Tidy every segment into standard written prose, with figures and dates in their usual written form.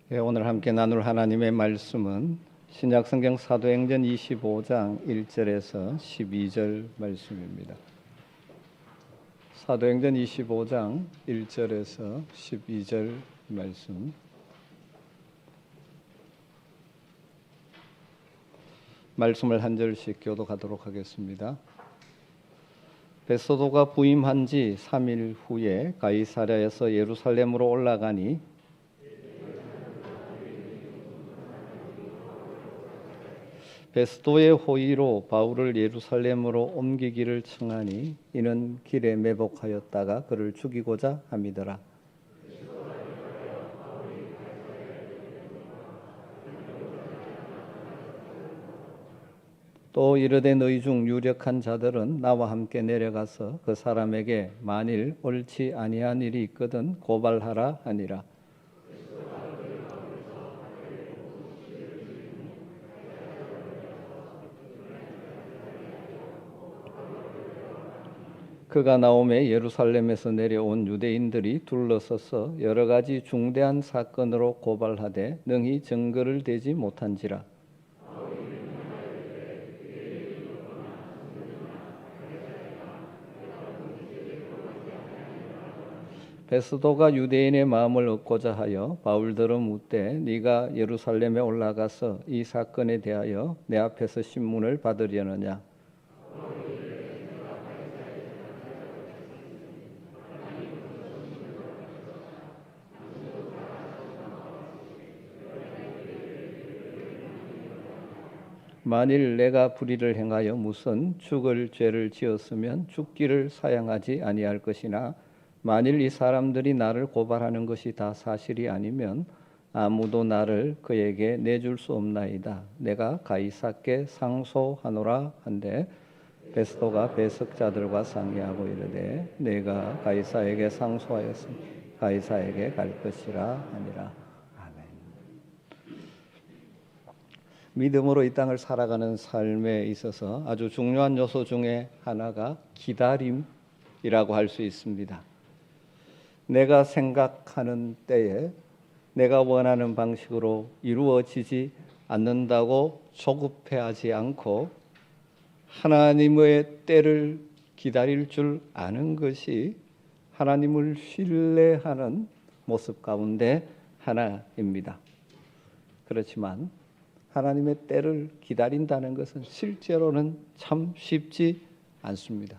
오늘 함께 나눌 하나님의 말씀은 신약성경 사도행전 25장 1절에서 12절 말씀입니다. 사도행전 25장 1절에서 12절 말씀. 말씀을 한 절씩 교독하도록 하겠습니다. 베스도가 부임한 지 3일 후에 가이사랴에서 예루살렘으로 올라가니 베스도의 호의로 바울을 예루살렘으로 옮기기를 청하니 이는 길에 매복하였다가 그를 죽이고자 함이더라. 또 이르되 너희 중 유력한 자들은 나와 함께 내려가서 그 사람에게 만일 옳지 아니한 일이 있거든 고발하라 하니라. 그가 나오매 예루살렘에서 내려온 유대인들이 둘러서서 여러 가지 중대한 사건으로 고발하되 능히 증거를 대지 못한지라. 베스도가 유대인의 마음을 얻고자 하여 바울들을 묻되 네가 예루살렘에 올라가서 이 사건에 대하여 내 앞에서 신문을 받으려느냐. 만일 내가 불의를 행하여 무슨 죽을 죄를 지었으면 죽기를 사양하지 아니할 것이나 만일 이 사람들이 나를 고발하는 것이 다 사실이 아니면 아무도 나를 그에게 내줄 수 없나이다. 내가 가이사께 상소하노라 한데 베스도가 배석자들과 상의하고 이르되 내가 가이사에게 상소하였으니 가이사에게 갈 것이라 하니라. 믿음으로 이 땅을 살아가는 삶에 있어서 아주 중요한 요소 중에 하나가 기다림이라고 할 수 있습니다. 내가 생각하는 때에 내가 원하는 방식으로 이루어지지 않는다고 조급해하지 않고 하나님의 때를 기다릴 줄 아는 것이 하나님을 신뢰하는 모습 가운데 하나입니다. 그렇지만 하나님의 때를 기다린다는 것은 실제로는 참 쉽지 않습니다.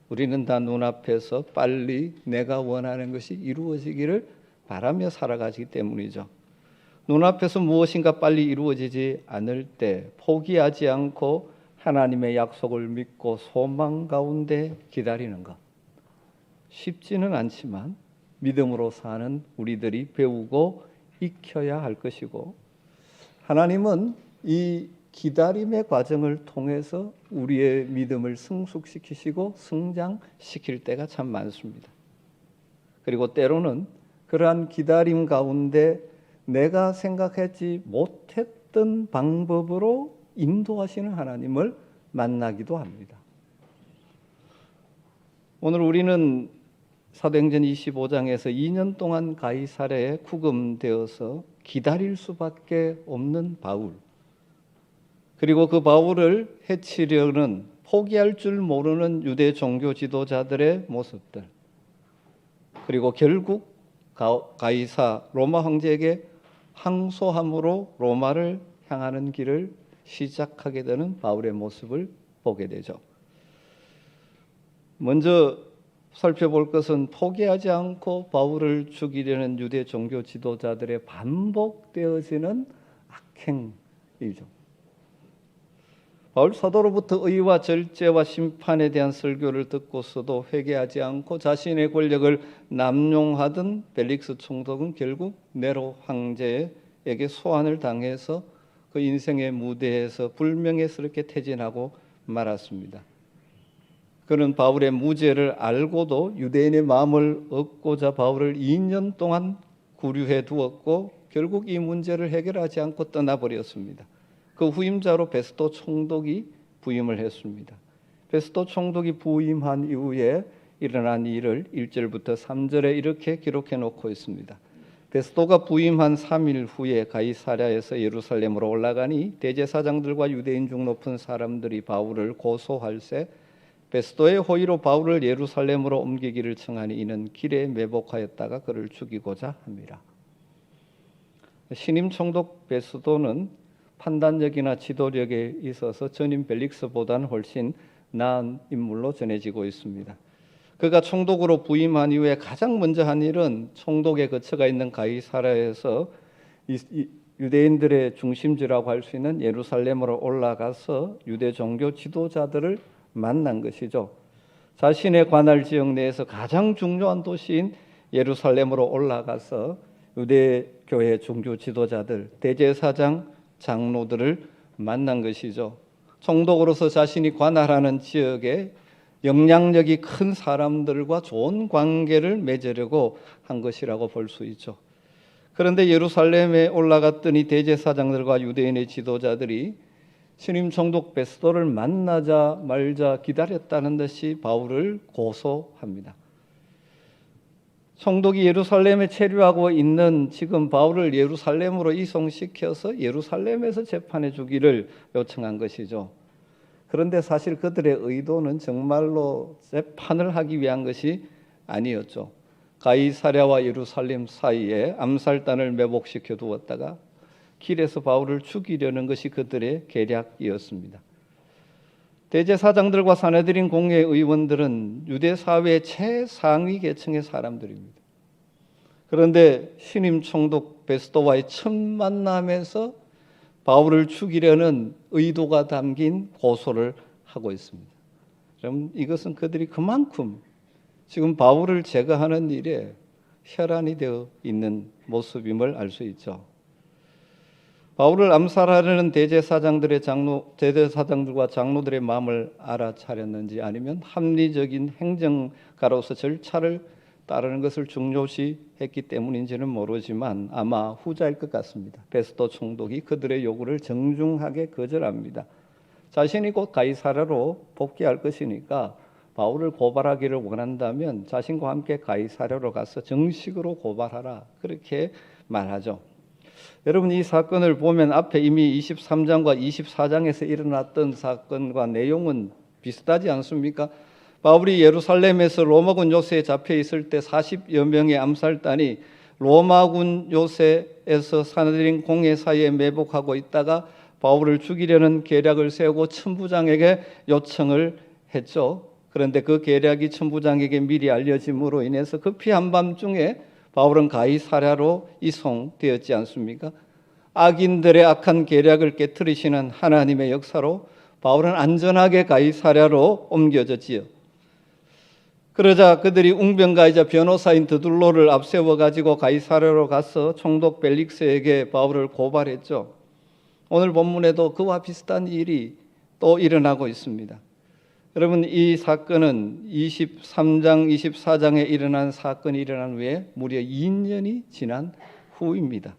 우리는 다 눈앞에서 빨리 내가 원하는 것이 이루어지기를 바라며 살아가기 때문이죠. 눈앞에서 무엇인가 빨리 이루어지지 않을 때 포기하지 않고 하나님의 약속을 믿고 소망 가운데 기다리는 것. 쉽지는 않지만 믿음으로 사는 우리들이 배우고 익혀야 할 것이고 하나님은 이 기다림의 과정을 통해서 우리의 믿음을 성숙시키시고 성장시킬 때가 참 많습니다. 그리고 때로는 그러한 기다림 가운데 내가 생각하지 못했던 방법으로 인도하시는 하나님을 만나기도 합니다. 오늘 우리는 사도행전 25장에서 2년 동안 가이사랴에 구금되어서 기다릴 수밖에 없는 바울, 그리고 그 바울을 해치려는 포기할 줄 모르는 유대 종교 지도자들의 모습들, 그리고 결국 가이사 로마 황제에게 항소함으로 로마를 향하는 길을 시작하게 되는 바울의 모습을 보게 되죠. 먼저 살펴볼 것은 포기하지 않고 바울을 죽이려는 유대 종교 지도자들의 반복되어지는 악행이죠. 바울 사도로부터 의와 절제와 심판에 대한 설교를 듣고서도 회개하지 않고 자신의 권력을 남용하던 벨릭스 총독은 결국 네로 황제에게 소환을 당해서 그 인생의 무대에서 불명예스럽게 퇴진하고 말았습니다. 그는 바울의 무죄를 알고도 유대인의 마음을 얻고자 바울을 2년 동안 구류해 두었고 결국 이 문제를 해결하지 않고 떠나버렸습니다. 그 후임자로 베스도 총독이 부임을 했습니다. 베스도 총독이 부임한 이후에 일어난 일을 1절부터 3절에 이렇게 기록해 놓고 있습니다. 베스도가 부임한 3일 후에 가이사랴에서 예루살렘으로 올라가니 대제사장들과 유대인 중 높은 사람들이 바울을 고소할세 베스도의 호의로 바울을 예루살렘으로 옮기기를 청하니 이는 길에 매복하였다가 그를 죽이고자 합니다. 신임 총독 베스도는 판단력이나 지도력에 있어서 전임 벨릭스보다는 훨씬 나은 인물로 전해지고 있습니다. 그가 총독으로 부임한 이후에 가장 먼저 한 일은 총독의 거처가 있는 가이사랴에서 유대인들의 중심지라고 할 수 있는 예루살렘으로 올라가서 유대 종교 지도자들을 만난 것이죠. 자신의 관할 지역 내에서 가장 중요한 도시인 예루살렘으로 올라가서 유대 교회 종교 지도자들, 대제사장, 장로들을 만난 것이죠. 총독으로서 자신이 관할하는 지역에 영향력이 큰 사람들과 좋은 관계를 맺으려고 한 것이라고 볼 수 있죠. 그런데 예루살렘에 올라갔더니 대제사장들과 유대인의 지도자들이 신임 총독 베스도를 만나자 말자 기다렸다는 듯이 바울을 고소합니다. 총독이 예루살렘에 체류하고 있는 지금 바울을 예루살렘으로 이송시켜서 예루살렘에서 재판해 주기를 요청한 것이죠. 그런데 사실 그들의 의도는 정말로 재판을 하기 위한 것이 아니었죠. 가이사랴와 예루살렘 사이에 암살단을 매복시켜 두었다가 길에서 바울을 죽이려는 것이 그들의 계략이었습니다. 대제사장들과 사내들인 공회 의원들은 유대 사회의 최상위 계층의 사람들입니다. 그런데 신임 총독 베스도와의 첫 만남에서 바울을 죽이려는 의도가 담긴 고소를 하고 있습니다. 그럼 이것은 그들이 그만큼 지금 바울을 제거하는 일에 혈안이 되어 있는 모습임을 알 수 있죠. 바울을 암살하려는 대제사장들과 장로들의 마음을 알아차렸는지 아니면 합리적인 행정가로서 절차를 따르는 것을 중요시했기 때문인지는 모르지만 아마 후자일 것 같습니다. 베스도 총독이 그들의 요구를 정중하게 거절합니다. 자신이 곧 가이사랴로 복귀할 것이니까 바울을 고발하기를 원한다면 자신과 함께 가이사랴로 가서 정식으로 고발하라 그렇게 말하죠. 여러분 이 사건을 보면 앞에 이미 23장과 24장에서 일어났던 사건과 내용은 비슷하지 않습니까? 바울이 예루살렘에서 로마군 요새에 잡혀 있을 때 40여 명의 암살단이 로마군 요새에서 사내들인 공회 사이에 매복하고 있다가 바울을 죽이려는 계략을 세우고 천부장에게 요청을 했죠. 그런데 그 계략이 천부장에게 미리 알려짐으로 인해서 급히 한밤중에 바울은 가이사랴로 이송되었지 않습니까? 악인들의 악한 계략을 깨트리시는 하나님의 역사로 바울은 안전하게 가이사랴로 옮겨졌지요. 그러자 그들이 웅변가이자 변호사인 드둘로를 앞세워 가지고 가이사랴로 가서 총독 벨릭스에게 바울을 고발했죠. 오늘 본문에도 그와 비슷한 일이 또 일어나고 있습니다. 여러분 이 사건은 23장, 24장에 일어난 사건이 일어난 후에 무려 2년이 지난 후입니다.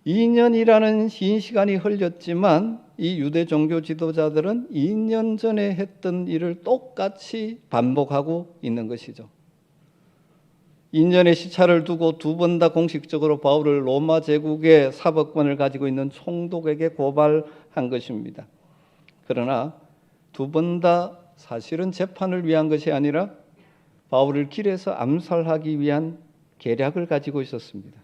2년이라는 긴 시간이 흘렸지만 이 유대 종교 지도자들은 2년 전에 했던 일을 똑같이 반복하고 있는 것이죠. 2년의 시차를 두고 두 번 다 공식적으로 바울을 로마 제국의 사법권을 가지고 있는 총독에게 고발한 것입니다. 그러나 두 번 다 사실은 재판을 위한 것이 아니라 바울을 길에서 암살하기 위한 계략을 가지고 있었습니다.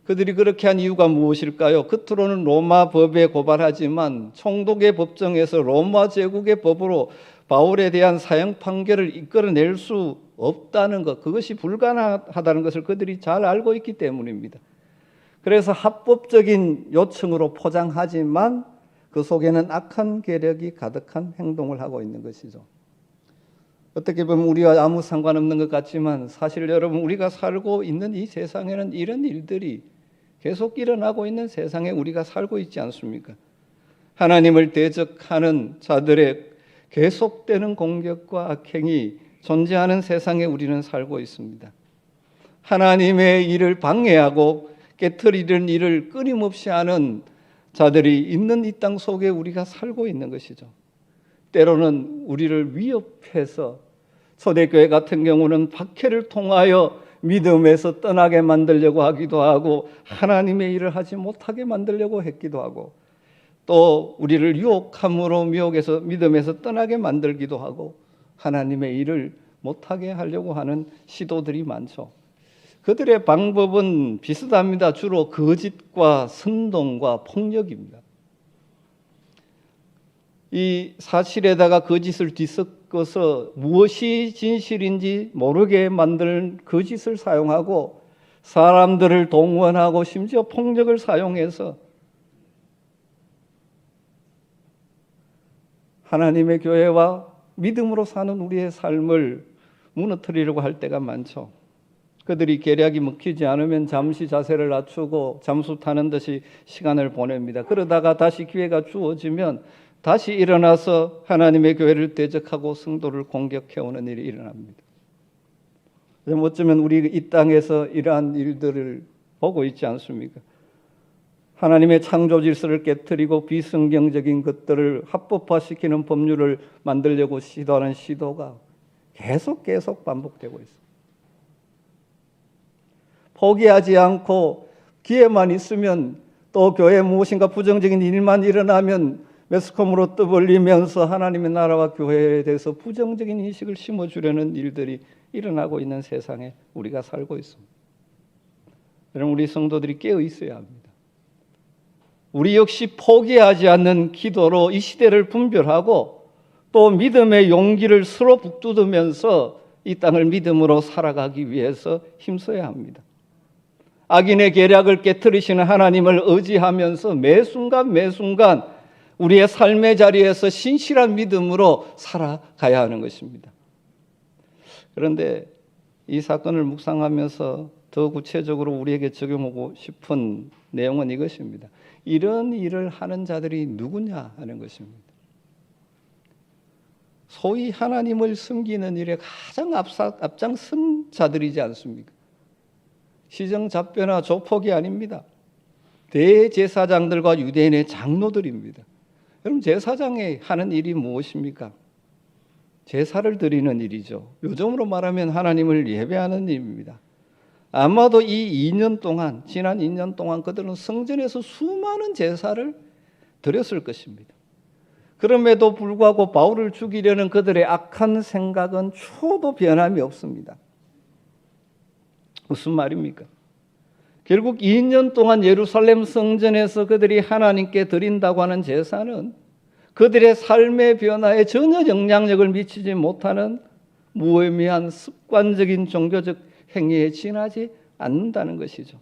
그들이 그렇게 한 이유가 무엇일까요? 겉으로는 로마 법에 고발하지만 총독의 법정에서 로마 제국의 법으로 바울에 대한 사형 판결을 이끌어낼 수 없다는 것, 그것이 불가능하다는 것을 그들이 잘 알고 있기 때문입니다. 그래서 합법적인 요청으로 포장하지만 그 속에는 악한 계략이 가득한 행동을 하고 있는 것이죠. 어떻게 보면 우리와 아무 상관없는 것 같지만 사실 여러분 우리가 살고 있는 이 세상에는 이런 일들이 계속 일어나고 있는 세상에 우리가 살고 있지 않습니까? 하나님을 대적하는 자들의 계속되는 공격과 악행이 존재하는 세상에 우리는 살고 있습니다. 하나님의 일을 방해하고 깨트리는 일을 끊임없이 하는 자들이 있는 이 땅 속에 우리가 살고 있는 것이죠. 때로는 우리를 위협해서 초대교회 같은 경우는 박해를 통하여 믿음에서 떠나게 만들려고 하기도 하고 하나님의 일을 하지 못하게 만들려고 했기도 하고 또 우리를 유혹함으로 미혹에서 믿음에서 떠나게 만들기도 하고 하나님의 일을 못하게 하려고 하는 시도들이 많죠. 그들의 방법은 비슷합니다. 주로 거짓과 선동과 폭력입니다. 이 사실에다가 거짓을 뒤섞어서 무엇이 진실인지 모르게 만드는 거짓을 사용하고 사람들을 동원하고 심지어 폭력을 사용해서 하나님의 교회와 믿음으로 사는 우리의 삶을 무너뜨리려고 할 때가 많죠. 그들이 계략이 먹히지 않으면 잠시 자세를 낮추고 잠수 타는 듯이 시간을 보냅니다. 그러다가 다시 기회가 주어지면 다시 일어나서 하나님의 교회를 대적하고 성도를 공격해오는 일이 일어납니다. 어쩌면 우리 이 땅에서 이러한 일들을 보고 있지 않습니까? 하나님의 창조 질서를 깨트리고 비성경적인 것들을 합법화시키는 법률을 만들려고 시도하는 시도가 계속 반복되고 있습니다. 포기하지 않고 기회만 있으면 또 교회에 무엇인가 부정적인 일만 일어나면 매스컴으로 떠벌리면서 하나님의 나라와 교회에 대해서 부정적인 인식을 심어주려는 일들이 일어나고 있는 세상에 우리가 살고 있습니다. 여러분, 우리 성도들이 깨어 있어야 합니다. 우리 역시 포기하지 않는 기도로 이 시대를 분별하고 또 믿음의 용기를 서로 북돋으면서 이 땅을 믿음으로 살아가기 위해서 힘써야 합니다. 악인의 계략을 깨트리시는 하나님을 의지하면서 매 순간 우리의 삶의 자리에서 신실한 믿음으로 살아가야 하는 것입니다. 그런데 이 사건을 묵상하면서 더 구체적으로 우리에게 적용하고 싶은 내용은 이것입니다. 이런 일을 하는 자들이 누구냐 하는 것입니다. 소위 하나님을 섬기는 일에 가장 앞장선 자들이지 않습니까? 시정잡배나 조폭이 아닙니다. 대제사장들과 유대인의 장로들입니다. 여러분, 제사장이 하는 일이 무엇입니까? 제사를 드리는 일이죠. 요즘으로 말하면 하나님을 예배하는 일입니다. 아마도 지난 2년 동안 그들은 성전에서 수많은 제사를 드렸을 것입니다. 그럼에도 불구하고 바울을 죽이려는 그들의 악한 생각은 초도 변함이 없습니다. 무슨 말입니까? 결국 2년 동안 예루살렘 성전에서 그들이 하나님께 드린다고 하는 제사는 그들의 삶의 변화에 전혀 영향력을 미치지 못하는 무의미한 습관적인 종교적 행위에 지나지 않는다는 것이죠.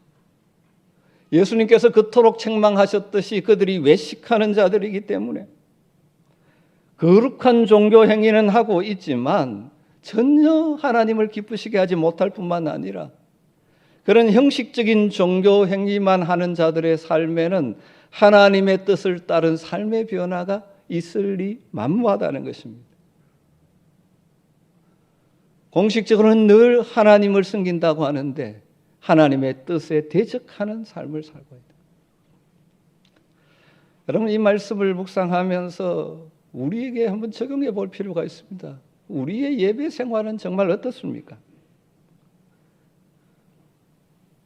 예수님께서 그토록 책망하셨듯이 그들이 외식하는 자들이기 때문에 거룩한 종교 행위는 하고 있지만 전혀 하나님을 기쁘시게 하지 못할 뿐만 아니라 그런 형식적인 종교 행위만 하는 자들의 삶에는 하나님의 뜻을 따른 삶의 변화가 있을 리 만무하다는 것입니다. 공식적으로는 늘 하나님을 섬긴다고 하는데 하나님의 뜻에 대적하는 삶을 살고 있다. 여러분, 이 말씀을 묵상하면서 우리에게 한번 적용해 볼 필요가 있습니다. 우리의 예배 생활은 정말 어떻습니까?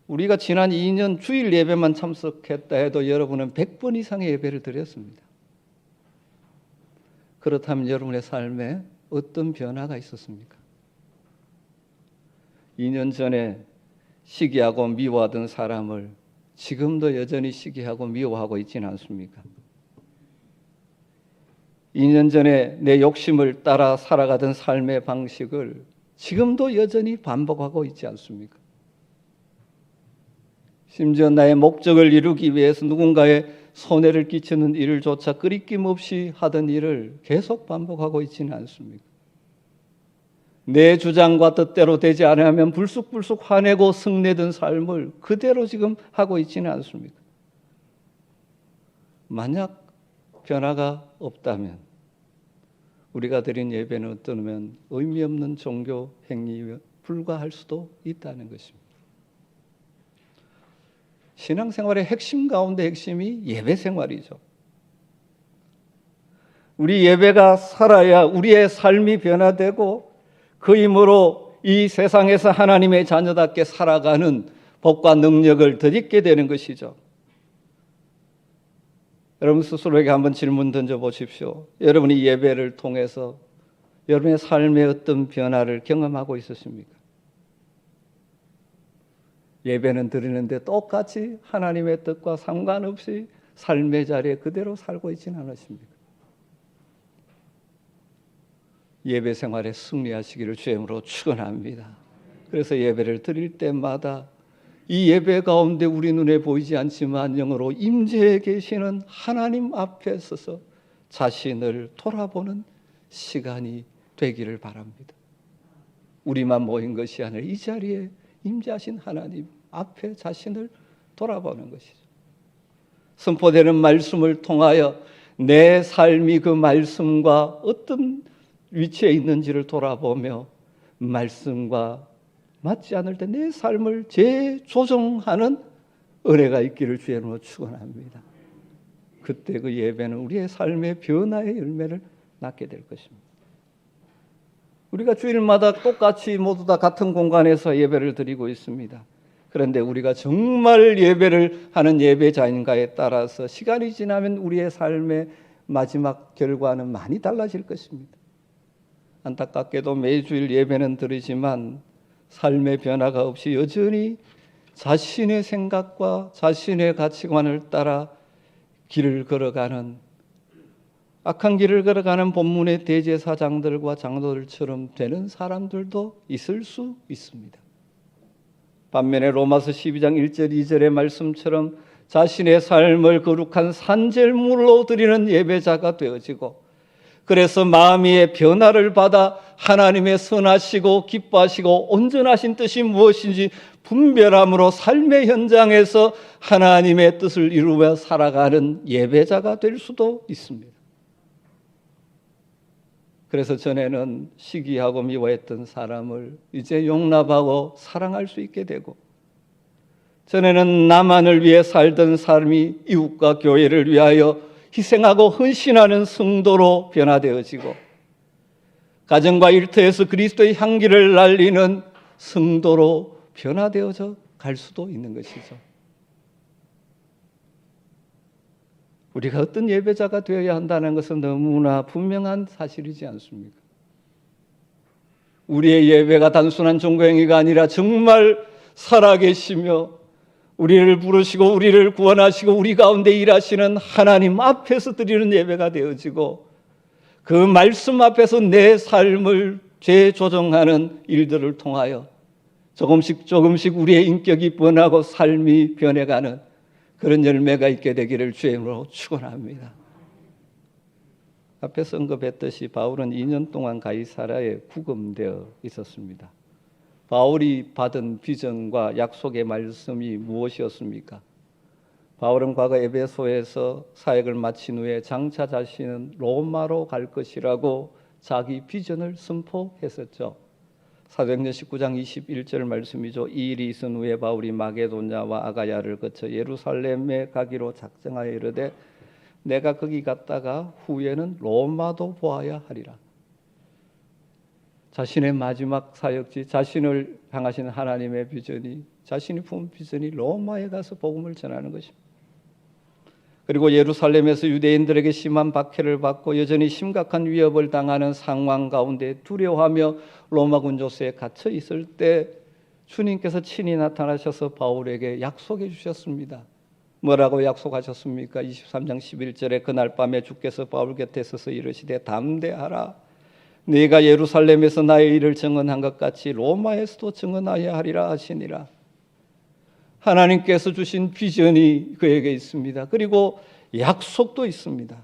우리가 지난 2년 주일 예배만 참석했다 해도 여러분은 100번 이상의 예배를 드렸습니다. 그렇다면 여러분의 삶에 어떤 변화가 있었습니까? 2년 전에 시기하고 미워하던 사람을 지금도 여전히 시기하고 미워하고 있지는 않습니까? 2년 전에 내 욕심을 따라 살아가던 삶의 방식을 지금도 여전히 반복하고 있지 않습니까? 심지어 나의 목적을 이루기 위해서 누군가의 손해를 끼치는 일을조차 끄리낌 없이 하던 일을 계속 반복하고 있지는 않습니까? 내 주장과 뜻대로 되지 않으면 불쑥불쑥 화내고 성내던 삶을 그대로 지금 하고 있지는 않습니까? 만약 변화가 없다면 우리가 드린 예배는 어쩌면 의미 없는 종교 행위에 불과할 수도 있다는 것입니다. 신앙생활의 핵심 가운데 핵심이 예배 생활이죠. 우리 예배가 살아야 우리의 삶이 변화되고 그 힘으로 이 세상에서 하나님의 자녀답게 살아가는 복과 능력을 덧입게 되는 것이죠. 여러분 스스로에게 한번 질문 던져보십시오. 여러분이 예배를 통해서 여러분의 삶의 어떤 변화를 경험하고 있으십니까? 예배는 드리는데 똑같이 하나님의 뜻과 상관없이 삶의 자리에 그대로 살고 있지는 않으십니까? 예배 생활에 승리하시기를 주님으로 축원합니다. 그래서 예배를 드릴 때마다 이 예배 가운데 우리 눈에 보이지 않지만 영으로 임재해 계시는 하나님 앞에 서서 자신을 돌아보는 시간이 되기를 바랍니다. 우리만 모인 것이 아니라 이 자리에 임재하신 하나님 앞에 자신을 돌아보는 것이죠. 선포되는 말씀을 통하여 내 삶이 그 말씀과 어떤 위치에 있는지를 돌아보며 말씀과 맞지 않을 때 내 삶을 재조정하는 은혜가 있기를 주의 이름으로 축원합니다. 그때 그 예배는 우리의 삶의 변화의 열매를 낳게 될 것입니다. 우리가 주일마다 똑같이 모두 다 같은 공간에서 예배를 드리고 있습니다. 그런데 우리가 정말 예배를 하는 예배자인가에 따라서 시간이 지나면 우리의 삶의 마지막 결과는 많이 달라질 것입니다. 안타깝게도 매주일 예배는 드리지만 삶의 변화가 없이 여전히 자신의 생각과 자신의 가치관을 따라 길을 걸어가는 악한 길을 걸어가는 본문의 대제사장들과 장로들처럼 되는 사람들도 있을 수 있습니다. 반면에 로마서 12장 1절 2절의 말씀처럼 자신의 삶을 거룩한 산제물로 드리는 예배자가 되어지고 그래서 마음의 변화를 받아 하나님의 선하시고 기뻐하시고 온전하신 뜻이 무엇인지 분별함으로 삶의 현장에서 하나님의 뜻을 이루며 살아가는 예배자가 될 수도 있습니다. 그래서 전에는 시기하고 미워했던 사람을 이제 용납하고 사랑할 수 있게 되고 전에는 나만을 위해 살던 삶이 이웃과 교회를 위하여 희생하고 헌신하는 성도로 변화되어지고 가정과 일터에서 그리스도의 향기를 날리는 성도로 변화되어져 갈 수도 있는 것이죠. 우리가 어떤 예배자가 되어야 한다는 것은 너무나 분명한 사실이지 않습니까? 우리의 예배가 단순한 종교행위가 아니라 정말 살아계시며 우리를 부르시고 우리를 구원하시고 우리 가운데 일하시는 하나님 앞에서 드리는 예배가 되어지고 그 말씀 앞에서 내 삶을 재조정하는 일들을 통하여 조금씩 우리의 인격이 변하고 삶이 변해가는 그런 열매가 있게 되기를 주의 이름으로 축원합니다. 앞에서 언급했듯이 바울은 2년 동안 가이사랴에 구금되어 있었습니다. 바울이 받은 비전과 약속의 말씀이 무엇이었습니까? 바울은 과거 에베소에서 사역을 마친 후에 장차 자신은 로마로 갈 것이라고 자기 비전을 선포했었죠. 사도행전 19장 21절 말씀이죠. 이 일이 있은 후에 바울이 마게도냐와 아가야를 거쳐 예루살렘에 가기로 작정하여 이르되 내가 거기 갔다가 후에는 로마도 보아야 하리라. 자신의 마지막 사역지, 자신을 향하신 하나님의 비전이, 자신이 품은 비전이 로마에 가서 복음을 전하는 것입니다. 그리고 예루살렘에서 유대인들에게 심한 박해를 받고 여전히 심각한 위협을 당하는 상황 가운데 두려워하며 로마 군조소에 갇혀 있을 때 주님께서 친히 나타나셔서 바울에게 약속해 주셨습니다. 뭐라고 약속하셨습니까? 23장 11절에 그날 밤에 주께서 바울 곁에 서서 이르시되 담대하라. 네가 예루살렘에서 나의 일을 증언한 것 같이 로마에서도 증언하여야 하리라 하시니라. 하나님께서 주신 비전이 그에게 있습니다. 그리고 약속도 있습니다.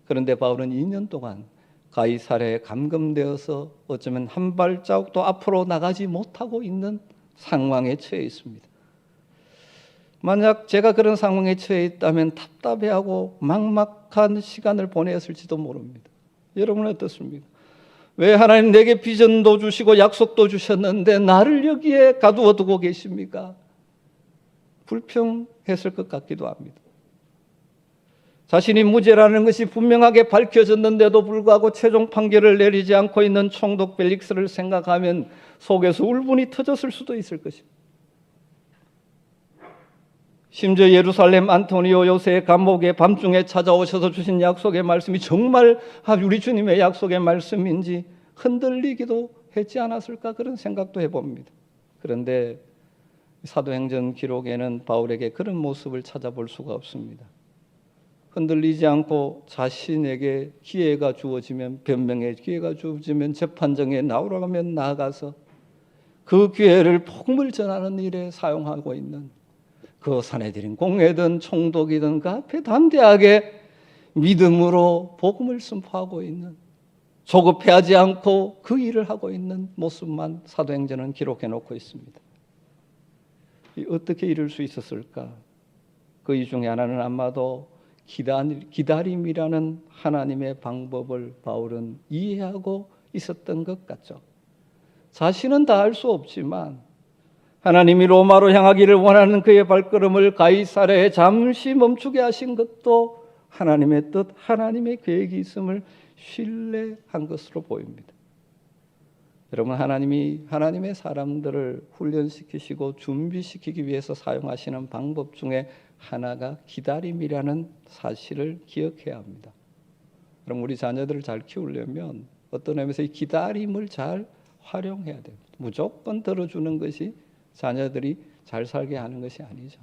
그런데 바울은 2년 동안 가이사랴에 감금되어서 어쩌면 한 발자국도 앞으로 나가지 못하고 있는 상황에 처해 있습니다. 만약 제가 그런 상황에 처해 있다면 답답해하고 막막한 시간을 보냈을지도 모릅니다. 여러분은 어떻습니까? 왜 하나님 내게 비전도 주시고 약속도 주셨는데 나를 여기에 가두어 두고 계십니까? 불평했을 것 같기도 합니다. 자신이 무죄라는 것이 분명하게 밝혀졌는데도 불구하고 최종 판결을 내리지 않고 있는 총독 펠릭스를 생각하면 속에서 울분이 터졌을 수도 있을 것입니다. 심지어 예루살렘 안토니오 요새의 감옥에 밤중에 찾아오셔서 주신 약속의 말씀이 정말 우리 주님의 약속의 말씀인지 흔들리기도 했지 않았을까, 그런 생각도 해봅니다. 그런데 사도행전 기록에는 바울에게 그런 모습을 찾아볼 수가 없습니다. 흔들리지 않고 자신에게 기회가 주어지면, 변명의 기회가 주어지면, 재판정에 나오라고 하면 나아가서 그 기회를 복음을 전하는 일에 사용하고 있는, 그 사내들인 공회든 총독이든 그 앞에 담대하게 믿음으로 복음을 선포하고 있는, 조급해하지 않고 그 일을 하고 있는 모습만 사도행전은 기록해 놓고 있습니다. 어떻게 이룰 수 있었을까? 그 이 중에 하나는 아마도 기다림이라는 하나님의 방법을 바울은 이해하고 있었던 것 같죠. 자신은 다 알 수 없지만 하나님이 로마로 향하기를 원하는 그의 발걸음을 가이사랴에 잠시 멈추게 하신 것도 하나님의 뜻, 하나님의 계획이 있음을 신뢰한 것으로 보입니다. 여러분, 하나님이 하나님의 사람들을 훈련시키시고 준비시키기 위해서 사용하시는 방법 중에 하나가 기다림이라는 사실을 기억해야 합니다. 그럼 우리 자녀들을 잘 키우려면 어떤 의미에서 이 기다림을 잘 활용해야 됩니다. 무조건 들어주는 것이 자녀들이 잘 살게 하는 것이 아니죠.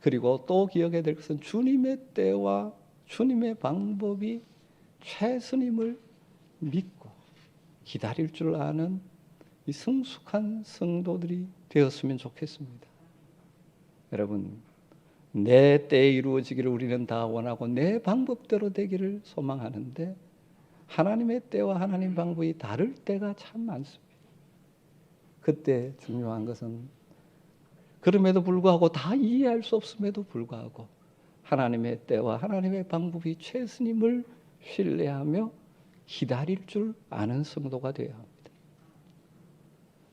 그리고 또 기억해야 될 것은 주님의 때와 주님의 방법이 최선임을 믿고 기다릴 줄 아는 이 성숙한 성도들이 되었으면 좋겠습니다. 여러분, 내 때에 이루어지기를 우리는 다 원하고 내 방법대로 되기를 소망하는데 하나님의 때와 하나님 방법이 다를 때가 참 많습니다. 그때 중요한 것은 그럼에도 불구하고 다 이해할 수 없음에도 불구하고 하나님의 때와 하나님의 방법이 최선임을 신뢰하며 기다릴 줄 아는 성도가 되어야 합니다.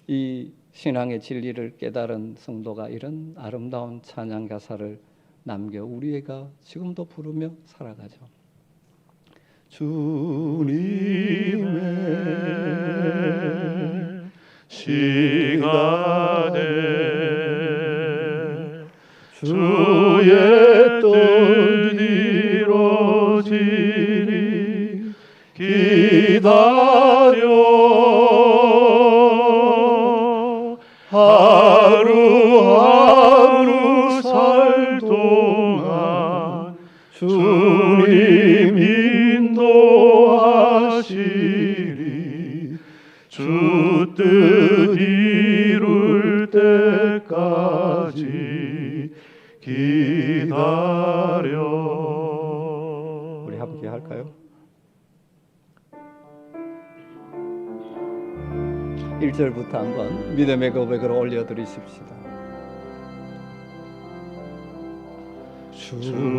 이 신앙의 진리를 깨달은 성도가 이런 아름다운 찬양 가사를 남겨 우리가 지금도 부르며 살아가죠. 주님의 시간에 주의 뜻 이루어지리 기다려 하루하루 살 동안 주님 인도하시리 주 뜻 이룰 때까지 기다려. 우리 함께 할까요? 1절부터 한번 믿음의 고백으로 올려드리십시다. 주님의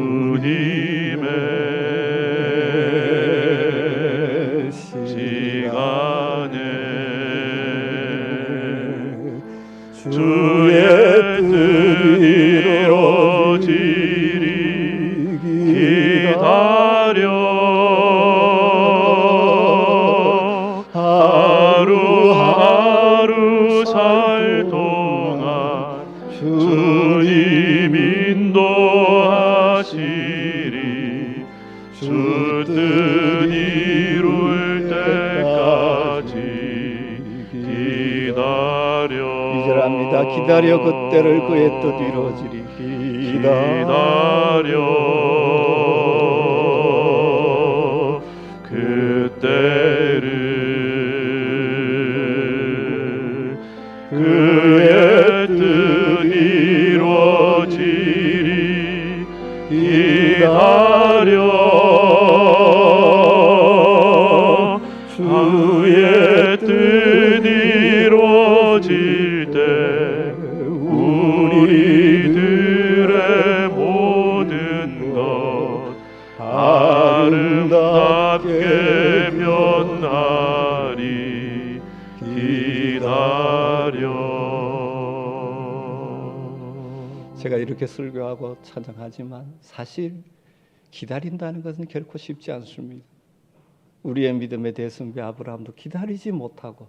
시간에 주의 뜻 이루어지리 기다려 하루하루 살 동안 주님 인도하시리 주 뜻 이룰 때까지 기다려. 이절합니다. 기다려 그때를 그의 뜻 이루어지리 기다려 그때를 그의 뜻 이루어지리 기다려 주의 뜻 이루어질 때 우리들의 모든 것 이렇게 설교하고 찬양하지만 사실 기다린다는 것은 결코 쉽지 않습니다. 우리의 믿음의 대선배 아브라함도 기다리지 못하고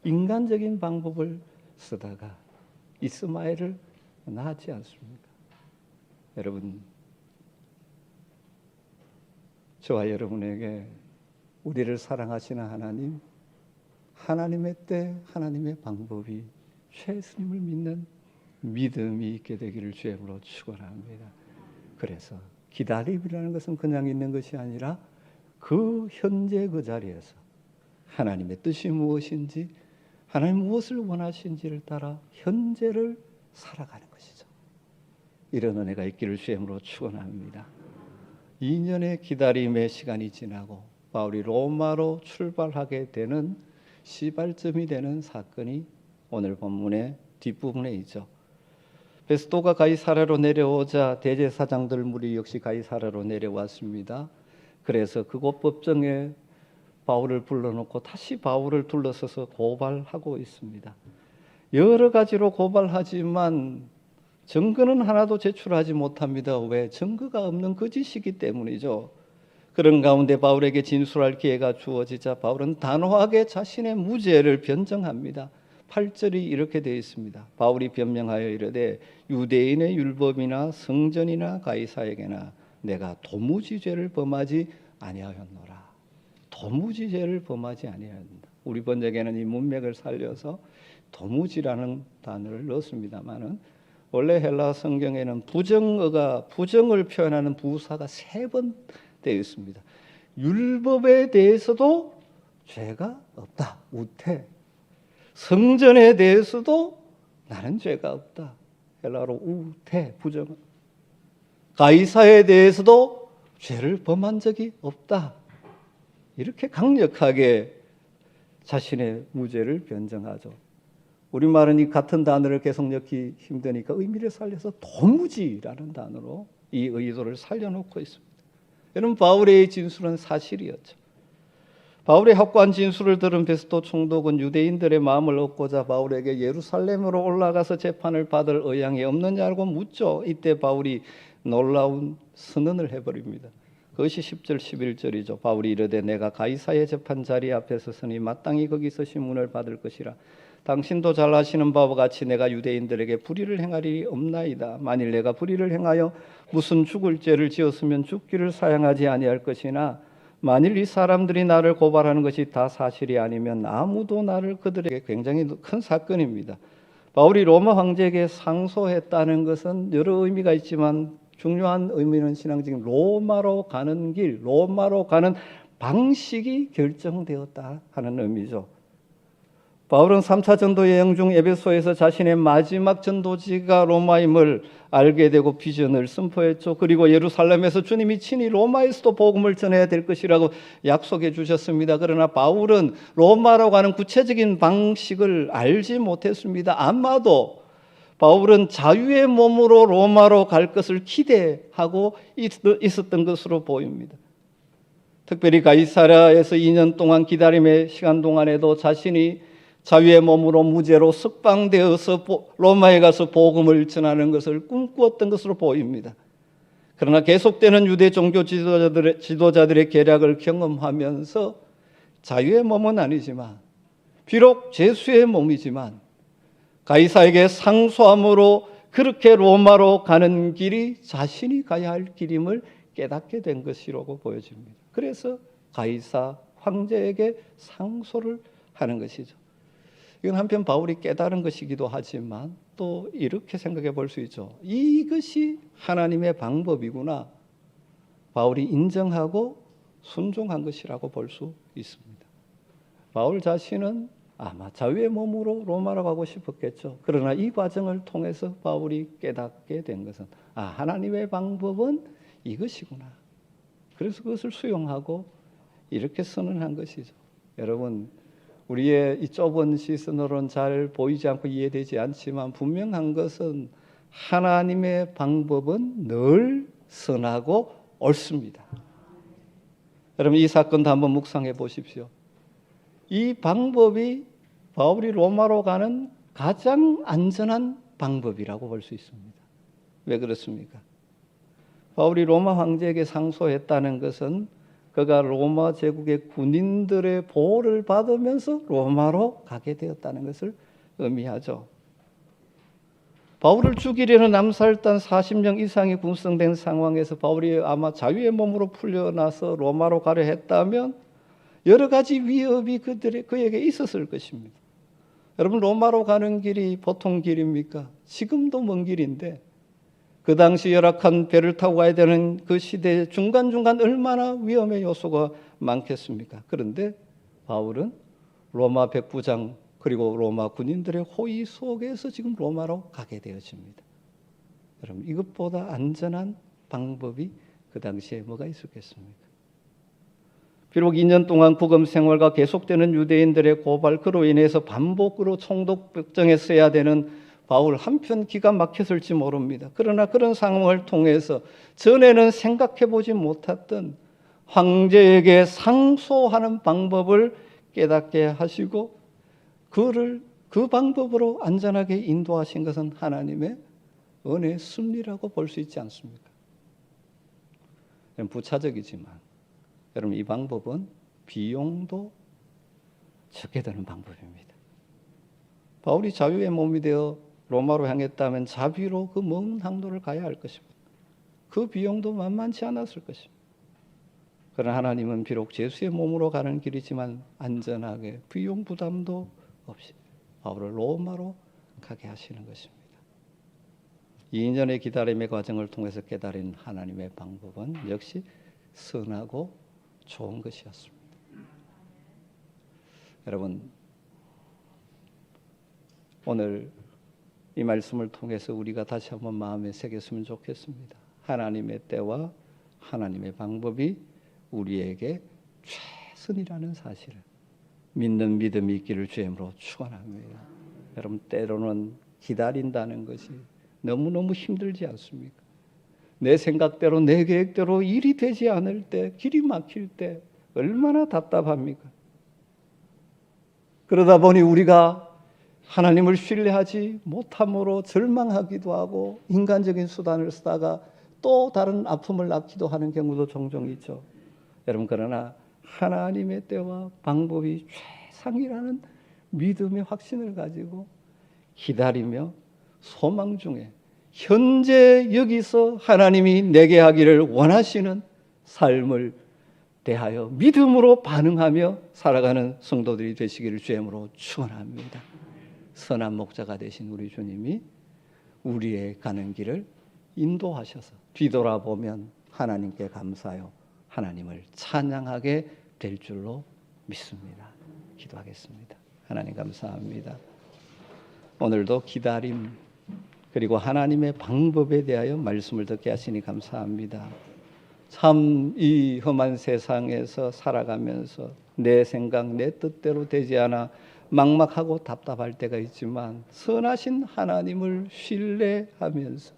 인간적인 방법을 쓰다가 이스마엘을 낳았지 않습니까? 여러분, 저와 여러분에게 우리를 사랑하시는 하나님, 하나님의 때, 하나님의 방법이 최예수님을 믿는 믿음이 있게 되기를 주님으로 축원합니다. 그래서 기다림이라는 것은 그냥 있는 것이 아니라 그 현재 그 자리에서 하나님의 뜻이 무엇인지, 하나님 무엇을 원하신지를 따라 현재를 살아가는 것이죠. 이런 은혜가 있기를 주님으로 축원합니다. 2년의 기다림의 시간이 지나고 바울이 로마로 출발하게 되는 시발점이 되는 사건이 오늘 본문의 뒷부분에 있죠. 베스토가 가이사랴로 내려오자 대제사장들 무리 역시 가이사랴로 내려왔습니다. 그래서 그곳 법정에 바울을 불러놓고 다시 바울을 둘러서서 고발하고 있습니다. 여러 가지로 고발하지만 증거는 하나도 제출하지 못합니다. 왜? 증거가 없는 거짓이기 때문이죠. 그런 가운데 바울에게 진술할 기회가 주어지자 바울은 단호하게 자신의 무죄를 변정합니다. 8절이 이렇게 되어 있습니다. 바울이 변명하여 이르되 유대인의 율법이나 성전이나 가이사에게나 내가 도무지 죄를 범하지 아니하였노라. 도무지 죄를 범하지 아니하였다. 우리 번역에는 이 문맥을 살려서 도무지라는 단어를 넣었습니다만은 원래 헬라 성경에는 부정을 표현하는 부사가 3번 되어 있습니다. 율법에 대해서도 죄가 없다. 우태. 성전에 대해서도 나는 죄가 없다. 헬라로 우태, 부정. 가이사에 대해서도 죄를 범한 적이 없다. 이렇게 강력하게 자신의 무죄를 변정하죠. 우리말은 이 같은 단어를 계속 넣기 힘드니까 의미를 살려서 도무지라는 단어로 이 의도를 살려놓고 있습니다. 여러분, 바울의 진술은 사실이었죠. 바울의 확고한 진술을 들은 베스토 총독은 유대인들의 마음을 얻고자 바울에게 예루살렘으로 올라가서 재판을 받을 의향이 없느냐고 묻죠. 이때 바울이 놀라운 선언을 해버립니다. 그것이 10절 11절이죠. 바울이 이르되 내가 가이사의 재판 자리 앞에 서서니 마땅히 거기서 신문을 받을 것이라. 당신도 잘 아시는 바와 같이 내가 유대인들에게 불의를 행할 일이 없나이다. 만일 내가 불의를 행하여 무슨 죽을 죄를 지었으면 죽기를 사양하지 아니할 것이나 만일 이 사람들이 나를 고발하는 것이 다 사실이 아니면 아무도 나를 그들에게 굉장히 큰 사건입니다. 바울이 로마 황제에게 상소했다는 것은 여러 의미가 있지만 중요한 의미는 신앙적인 로마로 가는 길, 로마로 가는 방식이 결정되었다 하는 의미죠. 바울은 3차 전도 여행 중 에베소에서 자신의 마지막 전도지가 로마임을 알게 되고 비전을 선포했죠. 그리고 예루살렘에서 주님이 친히 로마에서도 복음을 전해야 될 것이라고 약속해 주셨습니다. 그러나 바울은 로마로 가는 구체적인 방식을 알지 못했습니다. 아마도 바울은 자유의 몸으로 로마로 갈 것을 기대하고 있었던 것으로 보입니다. 특별히 가이사랴에서 2년 동안 기다림의 시간 동안에도 자신이 자유의 몸으로 무죄로 석방되어서 로마에 가서 복음을 전하는 것을 꿈꾸었던 것으로 보입니다. 그러나 계속되는 유대 종교 지도자들의 계략을 경험하면서 자유의 몸은 아니지만 비록 죄수의 몸이지만 가이사에게 상소함으로 그렇게 로마로 가는 길이 자신이 가야 할 길임을 깨닫게 된 것이라고 보여집니다. 그래서 가이사 황제에게 상소를 하는 것이죠. 이건 한편 바울이 깨달은 것이기도 하지만 또 이렇게 생각해 볼 수 있죠. 이것이 하나님의 방법이구나. 바울이 인정하고 순종한 것이라고 볼 수 있습니다. 바울 자신은 아마 자유의 몸으로 로마로 가고 싶었겠죠. 그러나 이 과정을 통해서 바울이 깨닫게 된 것은 하나님의 방법은 이것이구나. 그래서 그것을 수용하고 이렇게 선언한 것이죠. 여러분, 우리의 이 좁은 시선으로는 잘 보이지 않고 이해되지 않지만 분명한 것은 하나님의 방법은 늘 선하고 옳습니다. 여러분, 이 사건도 한번 묵상해 보십시오. 이 방법이 바울이 로마로 가는 가장 안전한 방법이라고 볼 수 있습니다. 왜 그렇습니까? 바울이 로마 황제에게 상소했다는 것은 그가 로마 제국의 군인들의 보호를 받으면서 로마로 가게 되었다는 것을 의미하죠. 바울을 죽이려는 암살단 40명 이상이 군성된 상황에서 바울이 아마 자유의 몸으로 풀려나서 로마로 가려 했다면 여러 가지 위협이 그에게 있었을 것입니다. 여러분, 로마로 가는 길이 보통 길입니까? 지금도 먼 길인데 그 당시 열악한 배를 타고 가야 되는 그 시대에 중간중간 얼마나 위험의 요소가 많겠습니까? 그런데 바울은 로마 백부장 그리고 로마 군인들의 호의 속에서 지금 로마로 가게 되어집니다. 여러분, 이것보다 안전한 방법이 그 당시에 뭐가 있었겠습니까? 비록 2년 동안 구금 생활과 계속되는 유대인들의 고발, 그로 인해서 반복으로 총독벽정에 써야 되는 바울 한편 기가 막혔을지 모릅니다. 그러나 그런 상황을 통해서 전에는 생각해보지 못했던 황제에게 상소하는 방법을 깨닫게 하시고 그 방법으로 안전하게 인도하신 것은 하나님의 은혜의 섭리라고 볼 수 있지 않습니까? 부차적이지만 여러분, 이 방법은 비용도 적게 드는 방법입니다. 바울이 자유의 몸이 되어 로마로 향했다면 자비로 그 먼 항로를 가야 할 것입니다. 그 비용도 만만치 않았을 것입니다. 그러나 하나님은 비록 예수의 몸으로 가는 길이지만 안전하게 비용 부담도 없이 바울을 로마로 가게 하시는 것입니다. 2년의 기다림의 과정을 통해서 깨달은 하나님의 방법은 역시 선하고 좋은 것이었습니다. 여러분, 오늘 이 말씀을 통해서 우리가 다시 한번 마음에 새겼으면 좋겠습니다. 하나님의 때와 하나님의 방법이 우리에게 최선이라는 사실을 믿는 믿음이 있기를 주임으로 축원합니다. 여러분, 때로는 기다린다는 것이 너무너무 힘들지 않습니까? 내 생각대로 내 계획대로 일이 되지 않을 때, 길이 막힐 때 얼마나 답답합니까? 그러다 보니 우리가 하나님을 신뢰하지 못함으로 절망하기도 하고 인간적인 수단을 쓰다가 또 다른 아픔을 낳기도 하는 경우도 종종 있죠. 여러분, 그러나 하나님의 때와 방법이 최상이라는 믿음의 확신을 가지고 기다리며 소망 중에 현재 여기서 하나님이 내게 하기를 원하시는 삶을 대하여 믿음으로 반응하며 살아가는 성도들이 되시기를 주임으로 축원합니다. 선한 목자가 되신 우리 주님이 우리의 가는 길을 인도하셔서 뒤돌아보면 하나님께 감사하여 하나님을 찬양하게 될 줄로 믿습니다. 기도하겠습니다. 하나님 감사합니다. 오늘도 기다림 그리고 하나님의 방법에 대하여 말씀을 듣게 하시니 감사합니다. 참 이 험한 세상에서 살아가면서 내 생각 내 뜻대로 되지 않아 막막하고 답답할 때가 있지만 선하신 하나님을 신뢰하면서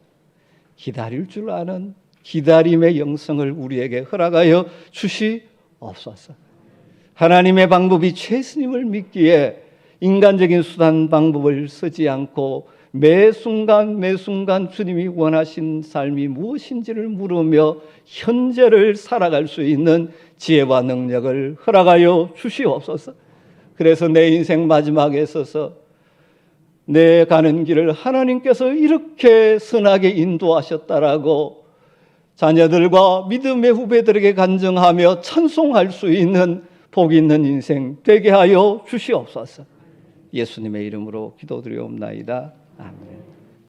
기다릴 줄 아는 기다림의 영성을 우리에게 허락하여 주시옵소서. 하나님의 방법이 최선임을 믿기에 인간적인 수단 방법을 쓰지 않고 매 순간 주님이 원하신 삶이 무엇인지를 물으며 현재를 살아갈 수 있는 지혜와 능력을 허락하여 주시옵소서. 그래서 내 인생 마지막에 서서 내 가는 길을 하나님께서 이렇게 선하게 인도하셨다라고 자녀들과 믿음의 후배들에게 간증하며 찬송할 수 있는 복 있는 인생 되게 하여 주시옵소서. 예수님의 이름으로 기도드리옵나이다. 아멘.